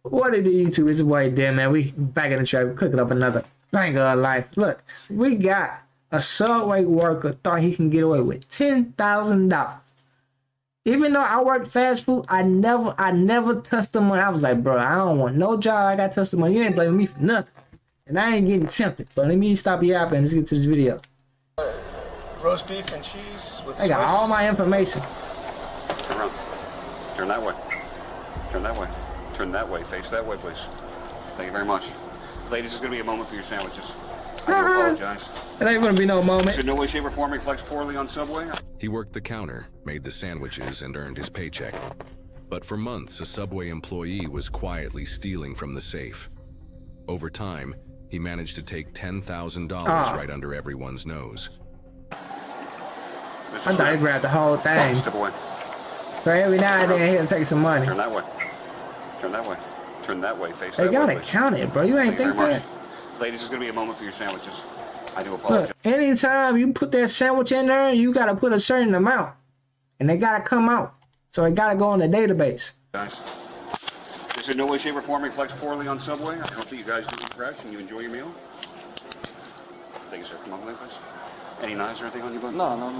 What did the YouTube? It's way there, man. We back in the trap, cooking up another banger of life. Look, we got a Subway worker thought he can get away with $10,000. Even though I worked fast food, I never touched the money. I was like, bro, I don't want no job. I got touched the money. You ain't blaming me for nothing. And I ain't getting tempted. But let me stop yapping and let's get to this video. Roast beef and cheese with I got all my information. Turn around. Turn that way. Turn that way. Turn that way. Face that way, please. Thank you very much. Ladies, it's going to be a moment for your sandwiches. I do apologize. It ain't going to be no moment. So no way, shape, or form reflects poorly on Subway? He worked the counter, made the sandwiches, and earned his paycheck. But for months, a Subway employee was quietly stealing from the safe. Over time, he managed to take $10,000 right under everyone's nose. I thought he grabbed the whole thing. Step away. So every now and then he'll take some money. Turn that way. Turn that way. Turn that way. Face They that way, gotta please. count it, bro. You ain't think that. Ladies, it's going to be a moment for your sandwiches. I do apologize. Look, anytime you put that sandwich in there, you gotta put a certain amount. And they gotta come out. So it gotta go on the database. Guys, this in no way, shape, or form reflects poorly on Subway. I hope that you guys do eat fresh and you enjoy your meal. Thank you, sir. Come on, please. Any knives or anything on you, bud? No.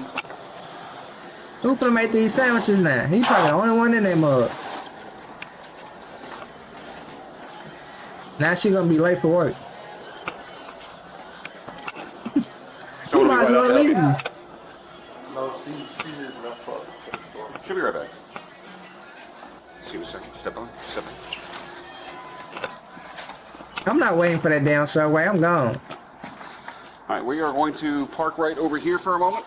Who finna make these sandwiches now? He probably the only one in that mug. Now she gonna be late for work. So You might as well leave him. No, she just left for the store. She'll be right back. See you in a second. Step on. Step on. I'm not waiting for that damn Subway. I'm gone. All right, we are going to park right over here for a moment.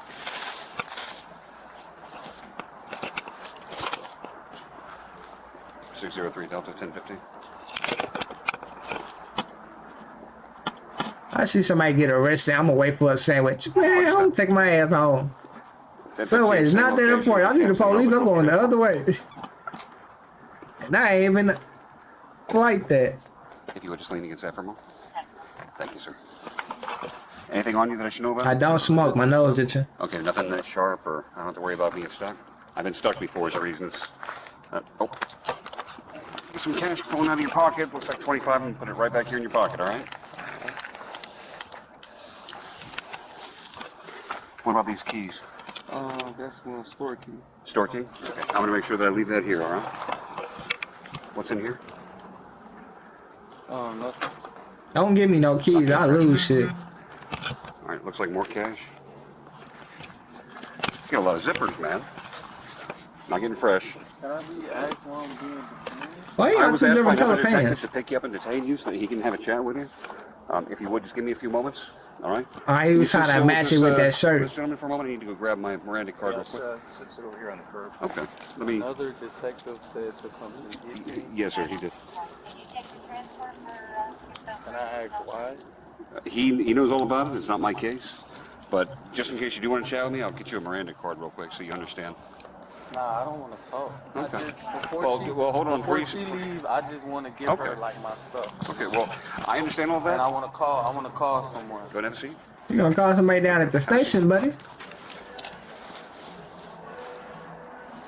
(603) Delta 1050. I see somebody get arrested. I'm gonna wait for a sandwich. Man, I'm gonna take my ass home. Subway is not that important. I see the police. I'm going the other way. And I ain't even like that. If you would just lean against that for a moment. Thank you, sir. Anything on you that I should know about? I don't smoke. My nose itching. Okay, nothing that sharp, or I don't have to worry about being stuck. I've been stuck before as a reason. Oh. Get some cash falling out of your pocket. Looks like 25 and put it right back here in your pocket, all right? What about these keys? That's one store key. Store key? Okay. I'm going to make sure that I leave that here, all right? What's in here? Nothing. Don't give me no keys. I lose shit. All right, looks like more cash. You got a lot of zippers, man. Not getting fresh. Can I be asked while I'm being detained? Why you I got was two asked by different another color detective pants? to pick you up and detain you so that he can have a chat with you. If you would, just give me a few moments, all right? He was trying to match it with that shirt. This gentleman for a moment. I need to go grab my Miranda card real quick. Sits it over here on the curb. Okay, let me... Another detective said to come and get me. Yes, sir, he did. Can I ask why? He knows all about it. It's not my case. But just in case you do want to chat with me, I'll get you a Miranda card real quick so you understand. Nah, I don't want to talk. Okay. Well, hold on. Before she leave, I just want to give her like my stuff. Okay, well, I understand all that. And I want to call someone. Go ahead and have a seat. You gonna call somebody down at the station, buddy?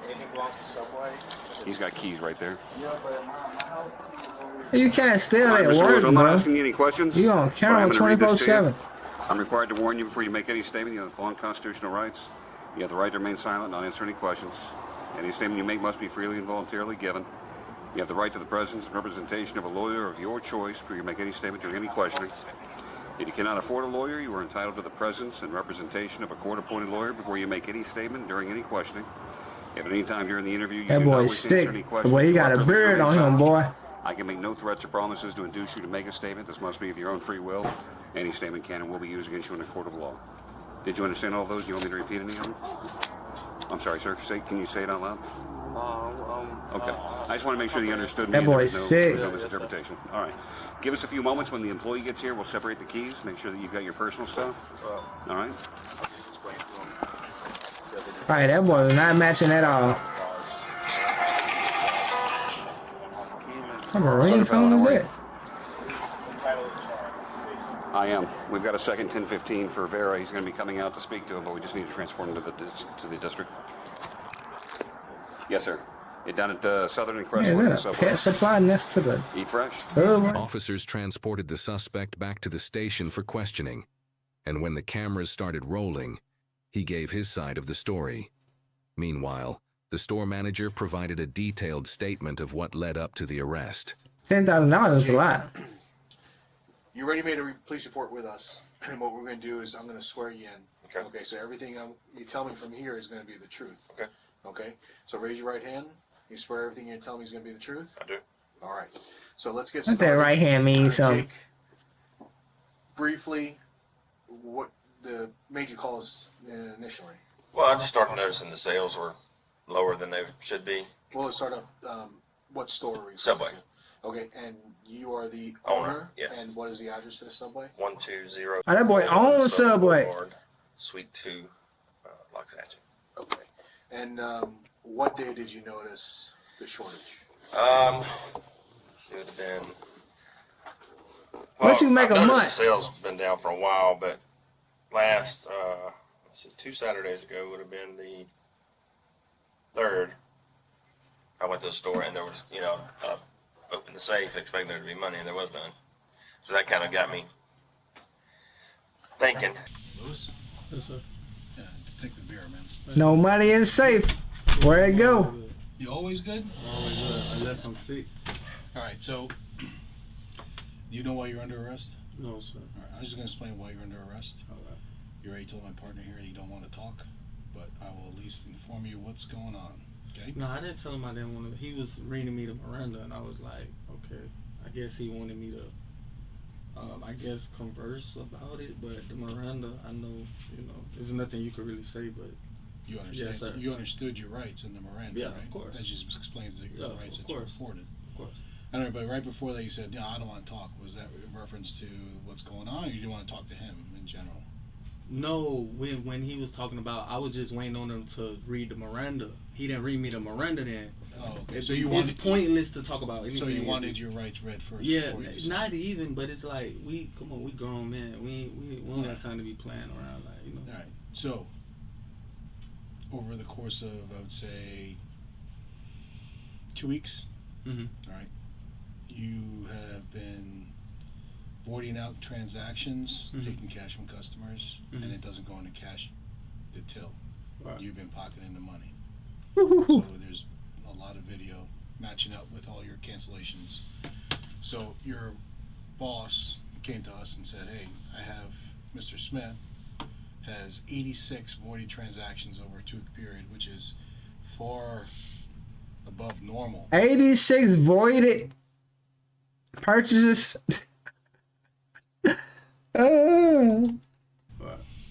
Anything belongs to Subway? He's got keys right there. Yeah, but my house. You can't steal All right, at Mr. work, Rose, I'm not bro. asking you any questions. You on but camera I'm gonna read this to you. 24/7. I'm required to warn you before you make any statement. You have the following constitutional rights. You have the right to remain silent, not answer any questions. Any statement you make must be freely and voluntarily given. You have the right to the presence and representation of a lawyer of your choice before you make any statement during any questioning. If you cannot afford a lawyer, you are entitled to the presence and representation of a court-appointed lawyer before you make any statement during any questioning. If at any time during the interview you That do not boy's wish to answer sick. any questions, Boy, he you got are a privileged to beard remain on him, silent. boy. I can make no threats or promises to induce you to make a statement. This must be of your own free will. Any statement can and will be used against you in a court of law. Did you understand all of those? Do you want me to repeat any of them? I'm sorry, sir. Can you say it out loud? Okay. I just want to make sure that you understood me. That and there boy's was sick. no misinterpretation. All right. Give us a few moments. When the employee gets here, we'll separate the keys. Make sure that you've got your personal stuff. All right. All right, that boy was not matching at all. What ringtone is that? I am. We've got a second 1015 for Vera. He's going to be coming out to speak to him, but we just need to transfer him to the district. Yes, sir. You're down at Southern and Yeah, Crestwood is that a Subway. pet supply next to the Eat fresh. Officers transported the suspect back to the station for questioning, and when the cameras started rolling, he gave his side of the story. Meanwhile, the store manager provided a detailed statement of what led up to the arrest. $10,000 is a lot. You already made a police report with us, and what we're going to do is I'm going to swear you in. Okay. Okay, so everything you tell me from here is going to be the truth. Okay. Okay, so raise your right hand. You swear everything you tell me is going to be the truth? I do. All right, so let's get What started. that right hand means something. Jake, briefly, what made you call us initially? Well, I just started noticing the sales were lower than they should be. Well, let's start off. What store are we? Subway. Okay, and you are the Owner, owner? yes. And what is the address to the Subway? 120. Oh, that boy owns Subway. Boulevard, Suite 2, Loxatchee. Okay, and what day did you notice the shortage? It would have been. What you make I've a noticed month? the sales been down for a while, but last 2 Saturdays ago would have been the 3rd. I went to the store and there was, I opened the safe expecting there to be money and there was none. So that kind of got me thinking. Lewis? Yes, sir. Yeah, take the beer, man. No money in safe. Where it go? You always good? Always good, unless I'm sick. All right, so you know why you're under arrest? No, sir. All right, I was just going to explain why you're under arrest. All right. You already told my partner here you don't want to talk, but I will at least inform you what's going on, okay? No, I didn't tell him I didn't want to. He was reading me the Miranda, and I was like, okay. I guess he wanted me to, converse about it. But the Miranda, I know, there's nothing you could really say. But You understand? Yes, sir. You understood your rights in the Miranda, Yeah, right? of course. That just explains your Yeah, rights of that you course. afforded. of course, I don't know, but right before that you said, "No, I don't want to talk." Was that in reference to what's going on, or you didn't want to talk to him in general? no. When he was talking about, I was just waiting on him to read the Miranda. He didn't read me the Miranda then. Oh, okay. It's, So you it's wanted pointless to talk about anything. So you wanted your rights read first. Yeah, before you decided. not even, but it's like we grown men. We don't got time to be playing around, All right. So over the course of, I would say, 2 weeks. Mhm. All right. You have been voiding out transactions, Mhm. taking cash from customers, Mhm. and it doesn't go into cash the till. Right. You've been pocketing the money. So there's a lot of video matching up with all your cancellations. So your boss came to us and said, "Hey, I have Mr. Smith has 86 voided transactions over a 2-week period, which is far above normal." 86 voided purchases.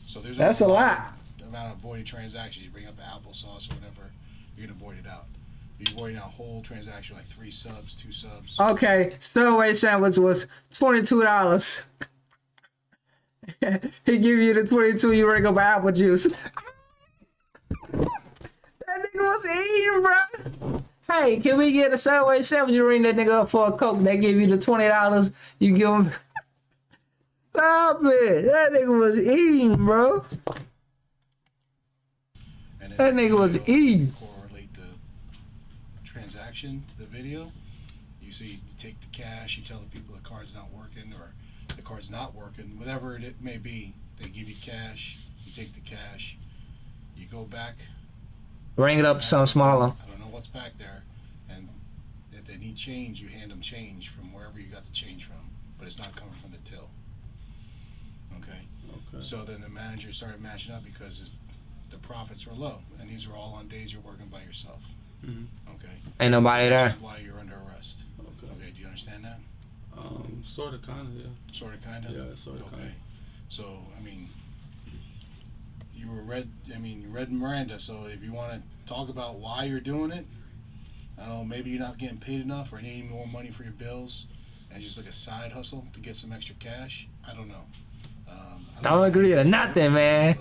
So there's That's a lot. The amount of voided transactions. You bring up applesauce or whatever, you're gonna void it out. You're voiding out whole transaction, like 3 subs, 2 subs. Okay, Subway sandwich was $22. He give you the 22, you ready to go buy apple juice. That nigga was eating, bro. Hey, can we get a Subway sandwich? You ring that nigga up for a Coke, they give you the $20, you give him. Stop it. That nigga was eating, bro. And then That nigga was eating. Correlate the transaction to the video. You see, you take the cash, you tell the people the card's not working, or the card's not working, whatever it may be. They give you cash, you take the cash, you go back. Ring it up some smaller. I don't know what's back there, and if they need change, you hand them change from wherever you got the change from, but it's not coming from the till. Okay. Okay. So then the manager started matching up because the profits were low, and these were all on days you're working by yourself. Mhm. Okay. Ain't nobody there. This is why you're under arrest. Okay. Okay. Do you understand that? Sort of, kind of, yeah. Sort of, kind of. Yeah, sort of, Okay. kinda. So I mean, you read Miranda. So if you want to talk about why you're doing it, I don't know. Maybe you're not getting paid enough, or needing more money for your bills, and it's just like a side hustle to get some extra cash. I don't know. I don't agree to nothing, man.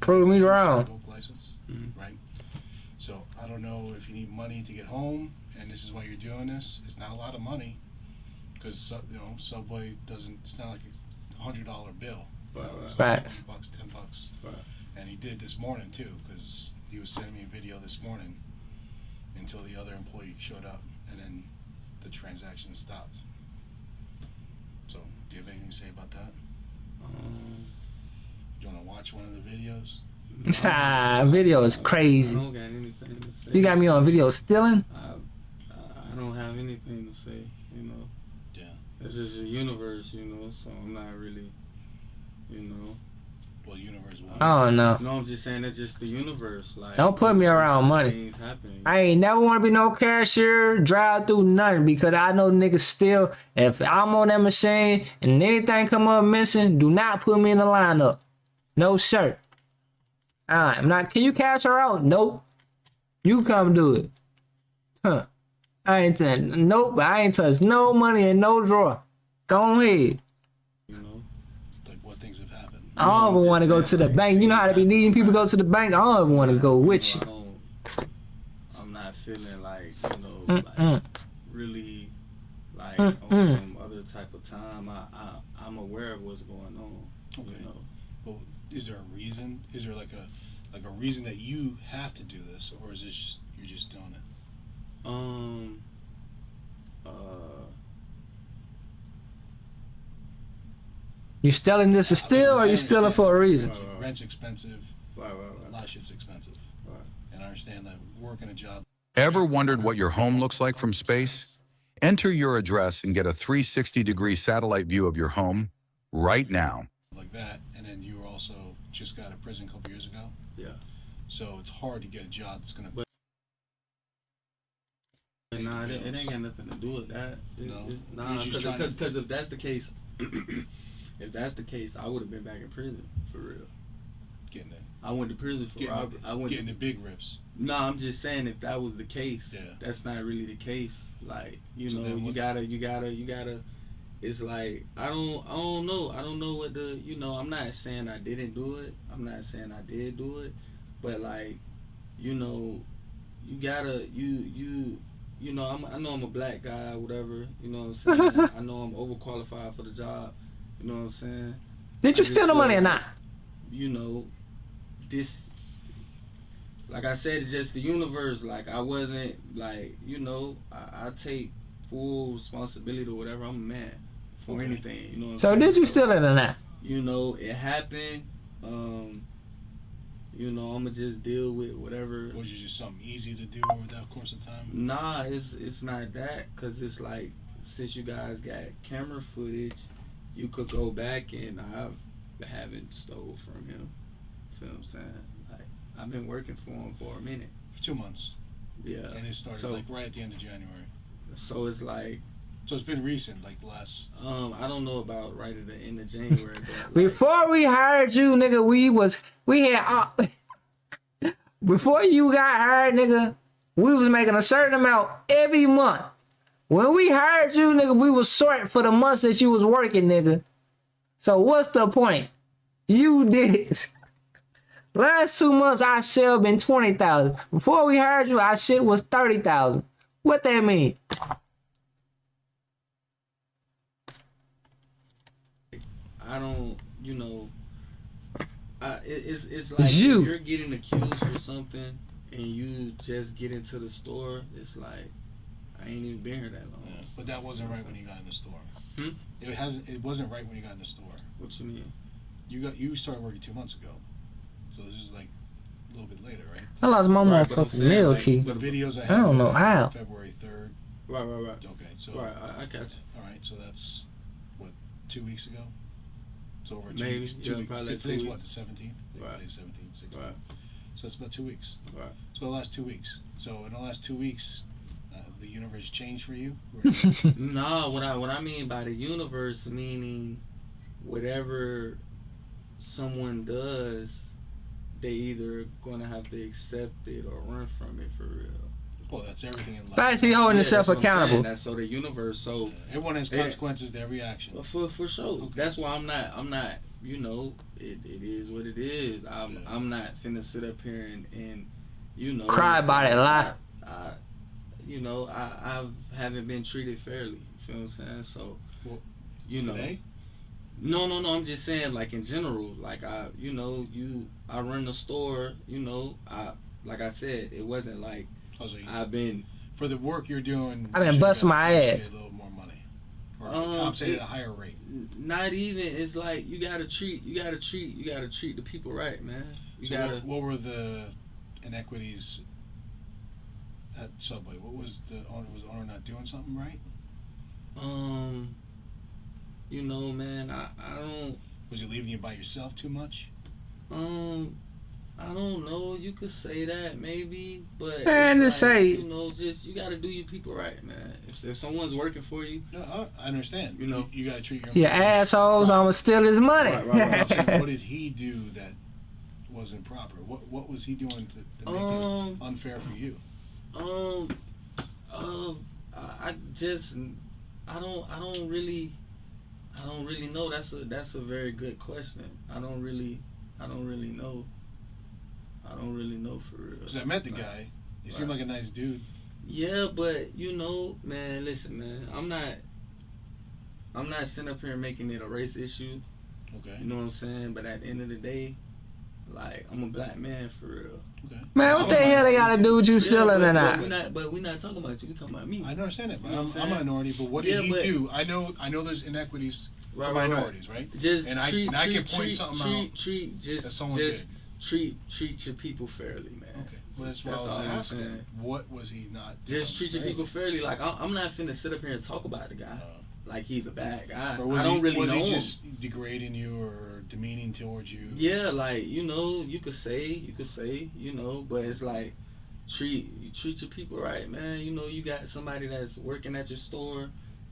Prove me wrong. License, Mhm. right? So I don't know if you need money to get home, and this is why you're doing this. It's not a lot of money, because Subway doesn't. It's not like $100 bill. Right, right. Facts. $20, $10. Right. And he did this morning too, because he was sending me a video this morning until the other employee showed up, and then the transaction stopped. So, do you have anything to say about that? Do you want to watch one of the videos? Video is I crazy. don't got anything to say. You got me on video stealing? I don't have anything to say, you know. Yeah. It's just a universe, you know, so I'm not really, you know. Well, universe. Oh no. No, I'm just saying that's just the universe. Like, Don't put me around money. Things happen. I ain't never want to be no cashier, drive through nothing, because I know niggas still, if I'm on that machine and anything come up missing, do not put me in the lineup. No sir. I'm not. Can you cash her out? Nope. You come do it. Huh. I ain't touched no money in no drawer. Go ahead. You know. Like, what things have happened? I don't even want to go to the bank. You know how to be needing people to go to the bank? I don't even want to go with you. I'm not feeling like, you know, like really like on some other type of time. I'm aware of what's going on. Okay. You know. Well, is there a reason? Is there like a reason that you have to do this, or is this just, you're just doing it? You stealing this to steal, or you stealing for a reason? Rent's expensive. Right. A lot of shit's expensive. Right. And I understand that working a job. Ever wondered what your home looks like from space? Enter your address and get a 360-degree satellite view of your home right now. Like that, and then you also just got out of prison a couple years ago. Yeah. So it's hard to get a job that's gonna. Nah, it ain't got nothing to do with that. No. Because if that's the case, I would have been back in prison for real. Getting it. I went to prison for robbery. Getting the big rips. No, I'm just saying if that was the case, Yeah. that's not really the case. Like, you So know, then you gotta. It's like I don't know. I don't know what the, you know. I'm not saying I didn't do it. I'm not saying I did do it, but like, you know, you gotta you know. I know I'm a black guy, whatever. You know what I'm saying? I know I'm overqualified for the job. You know what I'm saying? Did you steal the money or not? You know, this, like I said, it's just the universe. Like, I wasn't, like, you know, I take full responsibility or whatever. I'm a man for anything, you know what I'm So saying? did you steal it or not? You know, it happened. You know, I'ma just deal with whatever. Was it just something easy to do over that course of time? Nah, it's not that, cause it's like, since you guys got camera footage, you could go back and I haven't stole from him. Feel what I'm saying? Like, I've been working for him for a minute. For 2 months. Yeah. And it started like right at the end of January. So it's like. So it's been recent, like last. I don't know about right at the end of January. But like, Before we hired you, nigga, we had before you got hired, nigga, we was making a certain amount every month. When we hired you, nigga, we was short for the months that you was working, nigga. So what's the point? You did it. Last 2 months, our shell been 20,000. Before we hired you, our shit was 30,000. What that mean? I don't, you know, it's like if you're getting accused for something and you just get into the store, it's like, I ain't even been here that long. Yeah, but that wasn't right when you got in the store. Hmm? It wasn't right when you got in the store. What you mean? You started working 2 months ago, so this is like a little bit later, right? I lost my Right, but I'm motherfucking saying, meal like, key. The videos I I have. don't know how. February 3rd. Right. Okay, so. Right, I got you. All right, so that's what, 2 weeks ago. It's over 2 Maybe, weeks. yeah, 2 weeks. probably like 2 Today's weeks. what, the 17th? Right. Today's 17th, 16th. Right. So it's about 2 weeks. Right. So the last 2 weeks. So in the last 2 weeks, the universe changed for you? No, what I mean by the universe, meaning whatever someone does, they either gonna have to accept it or run from it for real. Well, that's everything in life. Facts, he holding himself that's what I'm saying. accountable. That's so the universe. So everyone has consequences to every action. for sure. Okay. That's why I'm not. You know, it is what it is. I'm not finna sit up here and you know, Cry about it, lie. You know, I haven't been treated fairly. You feel what I'm saying? So, Well, you know. today? No. I'm just saying, like, in general, like, I run the store. You know, like I said, it wasn't like Oh, so I've been for the work you're doing. I've been you should busting get my ass. A little more money, or compensated at a higher rate. not even. It's like you gotta treat the people right, man. So what were the inequities at Subway? What was the owner? Was the owner not doing something right? You know, man, I don't. Was he leaving you by yourself too much? I don't know. You could say that maybe, but Man, it's just like, say- you know, just you gotta do your people right, man. If someone's working for you, No, I understand. You know. you got to treat your You employees. assholes, I'ma steal his money. Right, right, So what did he do that wasn't proper? What was he doing to make it unfair for you? I just I don't really know. That's a very good question. I don't really know. I don't really know for real. Because I met the guy. He seemed like a nice dude. Yeah, but you know, man, listen, man, I'm not sitting up here and making it a race issue. Okay. You know what I'm saying? But at the end of the day, like, I'm a black man for real. Okay. Man, what the hell they gotta do with you stealing or but not? we're not talking about you. We're talking about me. I understand it, but You know what I'm I'm a saying? minority. But what did he do? I know there's inequities for minorities, right? Just And I can point something out that someone did. treat your people fairly, man. Okay. Well, that's what That's I all was I'm asking. saying. What was he not? Just treat your fairly? people fairly. Like, I'm not finna sit up here and talk about the guy like he's a bad guy. Or was I don't he, really was know he him. just degrading you or demeaning towards you? Yeah, like, you know, you could say, you know, but it's like treat your people right, man. You know, you got somebody that's working at your store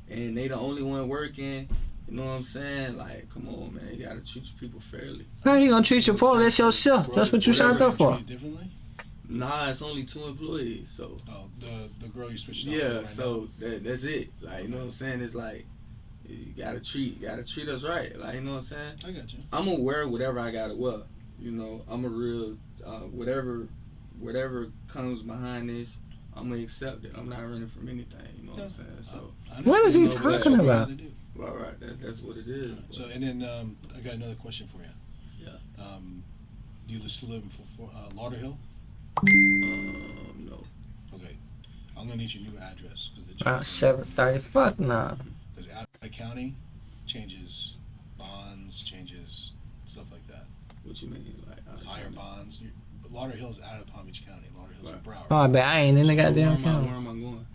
and they the only one working. You know what I'm saying? Like, come on, man. You gotta treat your people fairly. How you gonna treat you for? That's yourself. That's what you signed up for. Treated differently? Nah, it's only 2 employees, so. Oh, the girl you switched out Yeah, with right so that's it. Like, you know what I'm saying? It's like you gotta treat us right. Like, you know what I'm saying? now. I got you. I'm gonna wear whatever I gotta wear. You know, I'm a real whatever comes behind this, I'm gonna accept it. I'm not running from anything. You know what I'm saying? So What is he You know, but talking that's about? right. That's what it is. So and then I got another question for you. Yeah. Do you still live in Lauderhill? No. Okay. I'm gonna need your new address because 7:30. Fuck nah. Because out of county changes bonds, changes stuff like that. What you mean, like Higher bonds. Lauderhill's out of Palm Beach County. Lauderhill's in Broward. Oh, but I ain't in the goddamn where county. am I going?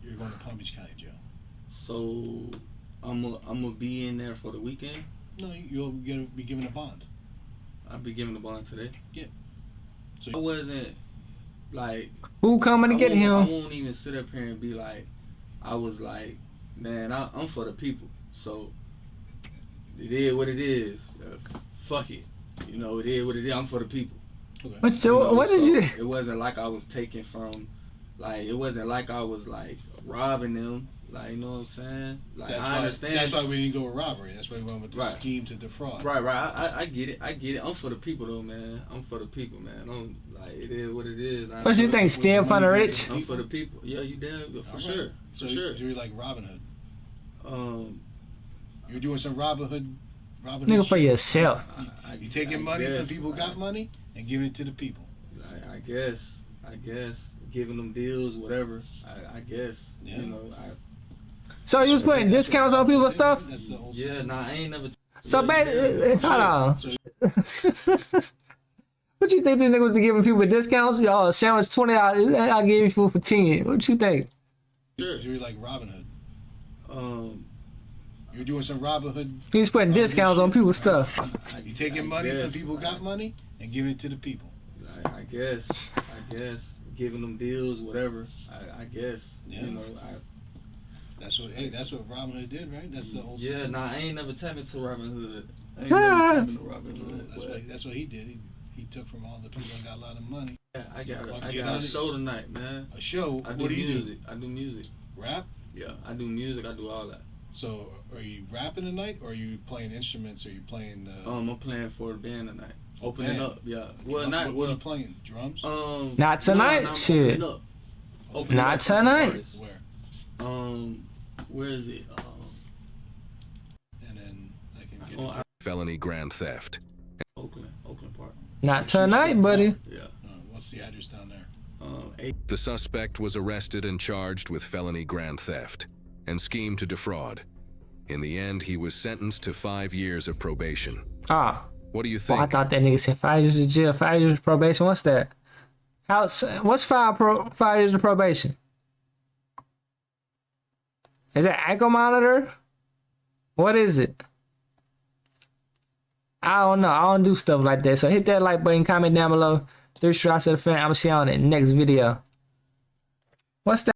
You're going to Palm Beach County Jail. So I'm gonna be in there for the weekend. No, you'll be given a bond. I'll be giving the bond today. Yeah. So I wasn't like. Who coming to get I him? won't even sit up here and be like, I was like, man, I'm for the people. So it is what it is. Fuck it. You know, it is what it is. I'm for the people. Okay. What did you? It wasn't like I was taking from, like, it wasn't like I was like robbing them. Like, you know what I'm saying? Like, I understand. That's why we didn't go with robbery. That's why we went with the Right. scheme to defraud. Right. I get it. I'm for the people though, man. I'm for the people, man. I'm like, it is what it is. What you think? Steal from the rich? I'm for the people. Yeah, you damn for All sure. right. For So sure. you're like Robin Hood. You're doing some Robin Hood Nigga for shit. yourself. You taking money from people who got money and giving it to the people. I guess giving them deals, whatever. I guess. Yeah. You know. So you was putting discounts on people's stuff? That's the whole Yeah. Nah, I ain't never. So hold on. So What you think this nigga was giving people discounts? Y'all sandwich $20. I'll give you food for 10. What you think? Sure. you're like Robin Hood. You're doing some Robin Hood. He was putting discounts on people's stuff. You taking money from people who got money and giving it to the people. I guess giving them deals, whatever. I guess. Yeah. You know. That's what Robin Hood did, right? That's the whole. Yeah. scene. Nah, I ain't never tapped into Robin Hood. I ain't never tapped into Robin Hood. That's what he did. He took from all the people that got a lot of money. Yeah, I got Get a on it. show tonight, man. A show. I do What do you music. I do music. do? Rap. Yeah, I do music. I do all that. So are you rapping tonight, or are you playing instruments, or are you playing the? I'm playing for the band tonight. Opening band? up, yeah. Well, Drum- not what well. are you playing? Drums. Not tonight, I'm shit. opening up. Opening Not up for some tonight. artists. Where? Where is it? And then I can get. Oh, Felony grand theft. Oakland Park. Not tonight, buddy. Yeah. What's the address down there? The suspect was arrested and charged with felony grand theft and scheme to defraud. In the end, he was sentenced to 5 years of probation. Ah. What do you Well, I think? thought that nigga said 5 years of jail, 5 years of probation. What's that? What's 5 years of probation? Is that ankle monitor? What is it? I don't know. I don't do stuff like that. So hit that like button, comment down below. 3 strikes of the fan. I'm gonna see you on the next video. What's that?